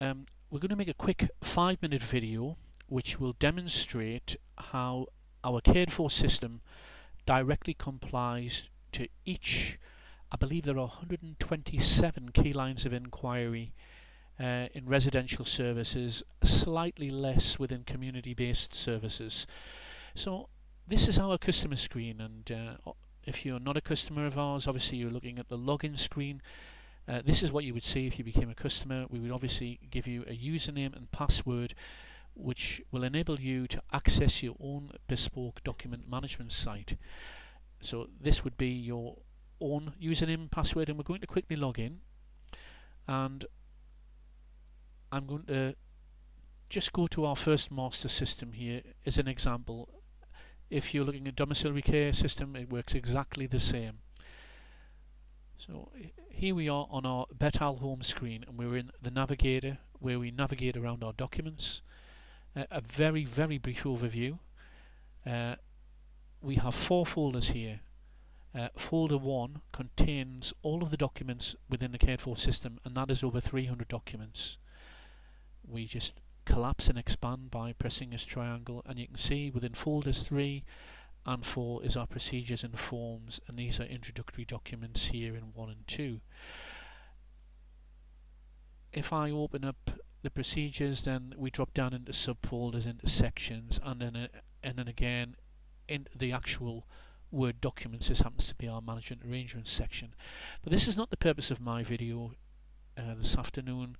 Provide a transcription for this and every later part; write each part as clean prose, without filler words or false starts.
We're going to make a quick 5-minute video which will demonstrate how our cared for system directly complies to each, I believe there are 127 key lines of inquiry in residential services, slightly less within community-based services. So this is our customer screen, and if you're not a customer of ours, obviously you're looking at the login screen. This is what you would see if you became a customer. We would obviously give you a username and password which will enable you to access your own bespoke document management site. So this would be your own username and password, and we're going to quickly log in, and I'm going to just go to our first master system here as an example. If you're looking at domiciliary care system, it works exactly the same. So here we are on our Bettal home screen, and we're in the navigator where we navigate around our documents. A very brief overview. We have 4 folders here. Folder 1 contains all of the documents within the cared for system, and that is over 300 documents. We just collapse and expand by pressing this triangle, and you can see within folders 3 and 4 is our procedures and forms, and these are introductory documents here in 1 and 2. If I open up the procedures, then we drop down into subfolders, into sections, and then again into the actual Word documents. This happens to be our management arrangements section. But this is not the purpose of my video this afternoon.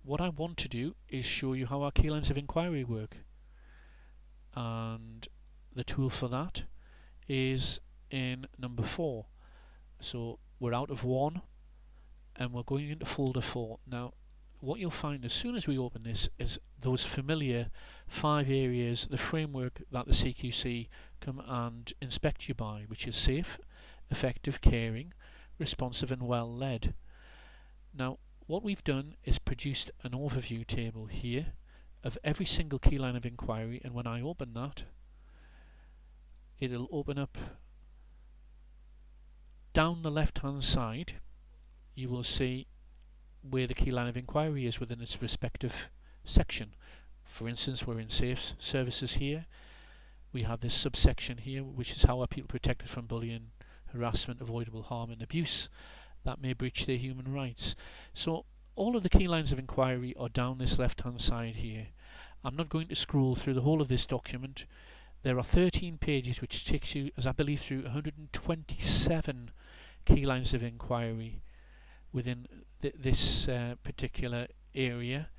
What I want to do is show you how our key lines of inquiry work, and the tool for that is in number 4. So we're out of 1 and we're going into folder 4. Now what you'll find as soon as we open this is those familiar 5 areas, the framework that the CQC come and inspect you by, which is safe, effective, caring, responsive and well led. Now what we've done is produced an overview table here of every single key line of inquiry, and when I open that, it'll open up down the left hand side. You will see where the key line of inquiry is within its respective section. For instance, we're in safe services here. We have this subsection here, which is how are people protected from bullying, harassment, avoidable harm and abuse that may breach their human rights. So all of the key lines of inquiry are down this left hand side here. I'm not going to scroll through the whole of this document. There are 13 pages which takes you, as I believe, through 127 key lines of inquiry within this particular area.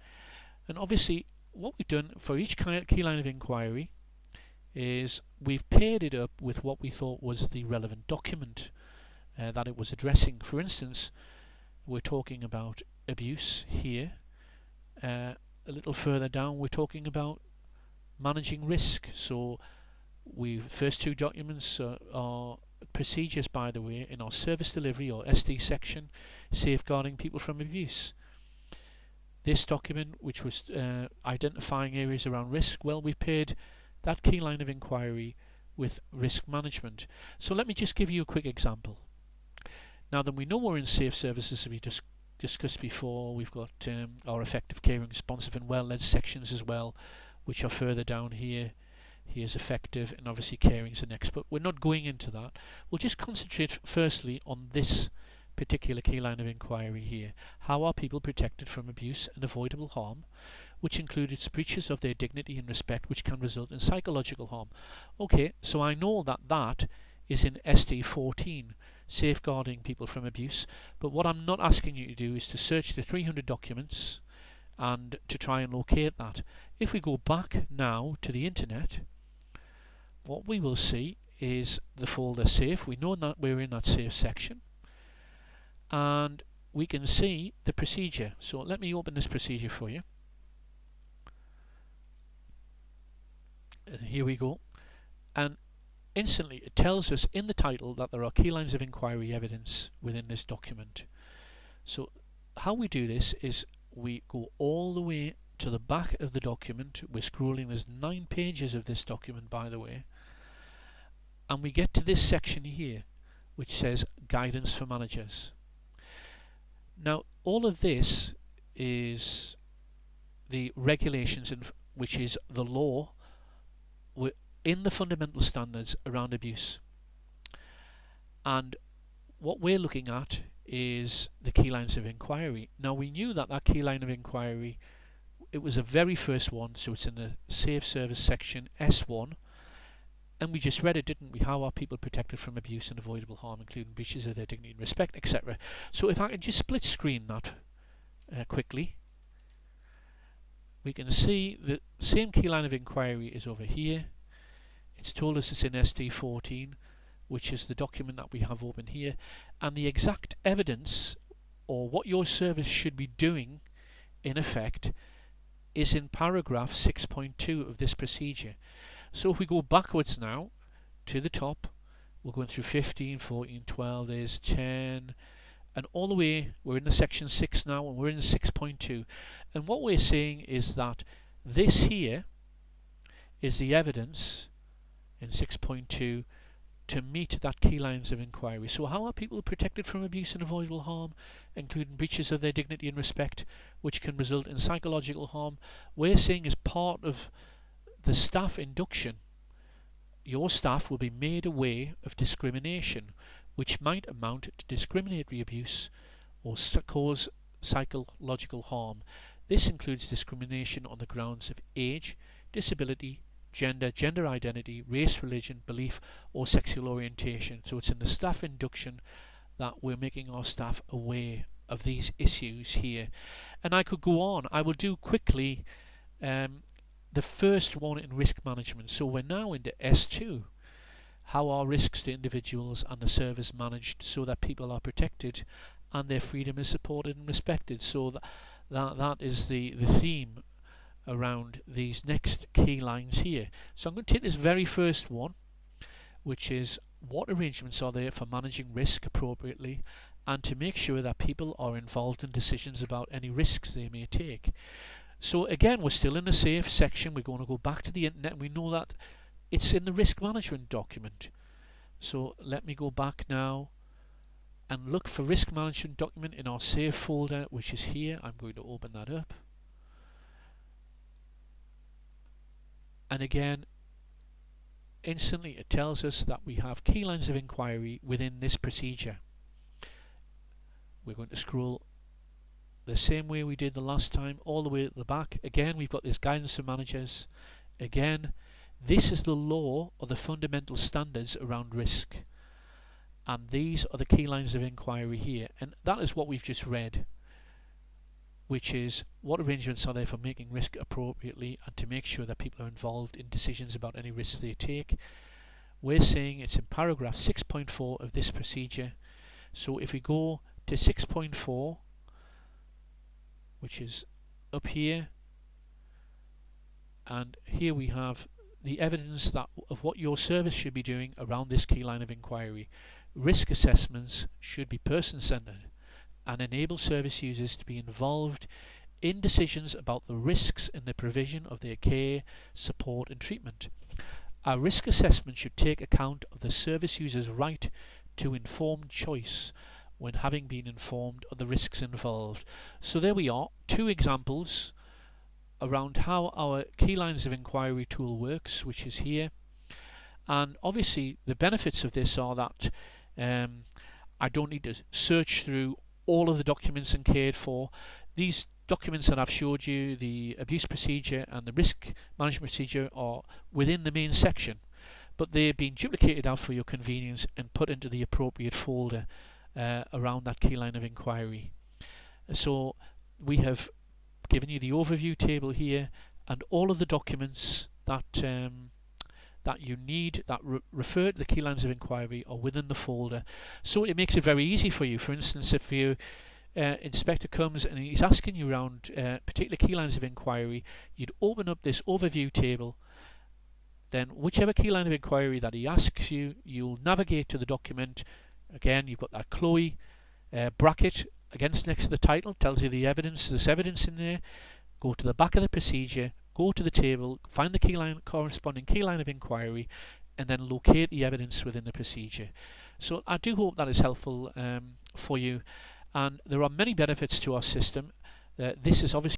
And obviously what we've done for each key line of inquiry is we've paired it up with what we thought was the relevant document that it was addressing. For instance, we're talking about abuse here. A little further down we're talking about managing risk. So first 2 documents are procedures, by the way, in our service delivery or SD section, safeguarding people from abuse. This document, which was identifying areas around risk, well, we've paired that key line of inquiry with risk management. So let me just give you a quick example. Now then, we know we're in safe services, as we just discussed before. We've got our effective, caring, responsive and well-led sections as well, which are further down here. Here's effective, and obviously caring is the next, but we're not going into that. We'll just concentrate firstly on this particular key line of inquiry here. How are people protected from abuse and avoidable harm, which includes breaches of their dignity and respect which can result in psychological harm? Okay, so I know that that is in SD 14, safeguarding people from abuse, but what I'm not asking you to do is to search the 300 documents and to try and locate that. If we go back now to the internet, what we will see is the folder safe. We know that we're in that safe section, and we can see the procedure. So let me open this procedure for you, and here we go, and instantly it tells us in the title that there are key lines of inquiry evidence within this document. So how we do this is we go all the way to the back of the document. We're scrolling, there's 9 pages of this document, by the way, and we get to this section here which says guidance for managers. Now all of this is the regulations, which is the law in the fundamental standards around abuse. And what we're looking at is the key lines of inquiry. Now, we knew that that key line of inquiry, it was the very first one, so it's in the Safe Service section S1, and we just read it, didn't we? How are people protected from abuse and avoidable harm, including breaches of their dignity and respect, etc. So if I can just split screen that quickly, we can see the same key line of inquiry is over here. It's told us it's in SD14, which is the document that we have open here, and the exact evidence, or what your service should be doing in effect, is in paragraph 6.2 of this procedure. So if we go backwards now to the top, we're going through 15, 14, 12, there's 10, and all the way, we're in the section 6 now, and we're in 6.2. And what we're saying is that this here is the evidence in 6.2 to meet that key lines of inquiry. So how are people protected from abuse and avoidable harm, including breaches of their dignity and respect, which can result in psychological harm? We're saying as part of the staff induction, your staff will be made aware of discrimination, which might amount to discriminatory abuse or cause psychological harm. This includes discrimination on the grounds of age, disability, gender, gender identity, race, religion, belief, or sexual orientation. So it's in the staff induction that we're making our staff aware of these issues here. And I could go on. I will do quickly the first one in risk management. So we're now into S2. How are risks to individuals and the service managed so that people are protected and their freedom is supported and respected? So that is the theme around these next key lines here. So I'm going to take this very first one, which is what arrangements are there for managing risk appropriately and to make sure that people are involved in decisions about any risks they may take. So again, we're still in the safe section. We're going to go back to the internet, and we know that it's in the risk management document. So let me go back now and look for risk management document in our safe folder, which is here. I'm going to open that up. And again, instantly it tells us that we have key lines of inquiry within this procedure. We're going to scroll the same way we did the last time, all the way at the back. Again, we've got this guidance for managers. Again, this is the law or the fundamental standards around risk. And these are the key lines of inquiry here. And that is what we've just read, which is what arrangements are there for making risk appropriately and to make sure that people are involved in decisions about any risks they take. We're saying it's in paragraph 6.4 of this procedure. So if we go to 6.4, which is up here, and here we have the evidence of what your service should be doing around this key line of inquiry. Risk assessments should be person-centered and enable service users to be involved in decisions about the risks in the provision of their care, support and treatment. A risk assessment should take account of the service user's right to informed choice when having been informed of the risks involved. So there we are, two examples around how our key lines of inquiry tool works, which is here. And obviously the benefits of this are that I don't need to search through all of the documents and cared for. These documents that I've showed you, the abuse procedure and the risk management procedure, are within the main section, but they've been duplicated out for your convenience and put into the appropriate folder around that key line of inquiry. So we have given you the overview table here, and all of the documents that that you need that refer to the key lines of inquiry are within the folder. So it makes it very easy for you. For instance, if your inspector comes and he's asking you around particular key lines of inquiry, you'd open up this overview table. Then whichever key line of inquiry that he asks you, you'll navigate to the document. Again, you've got that Chloe bracket next to the title, tells you the evidence. There's evidence in there. Go to the back of the procedure, go to the table, find the corresponding key line of inquiry, and then locate the evidence within the procedure. So I do hope that is helpful for you. And there are many benefits to our system. This is obviously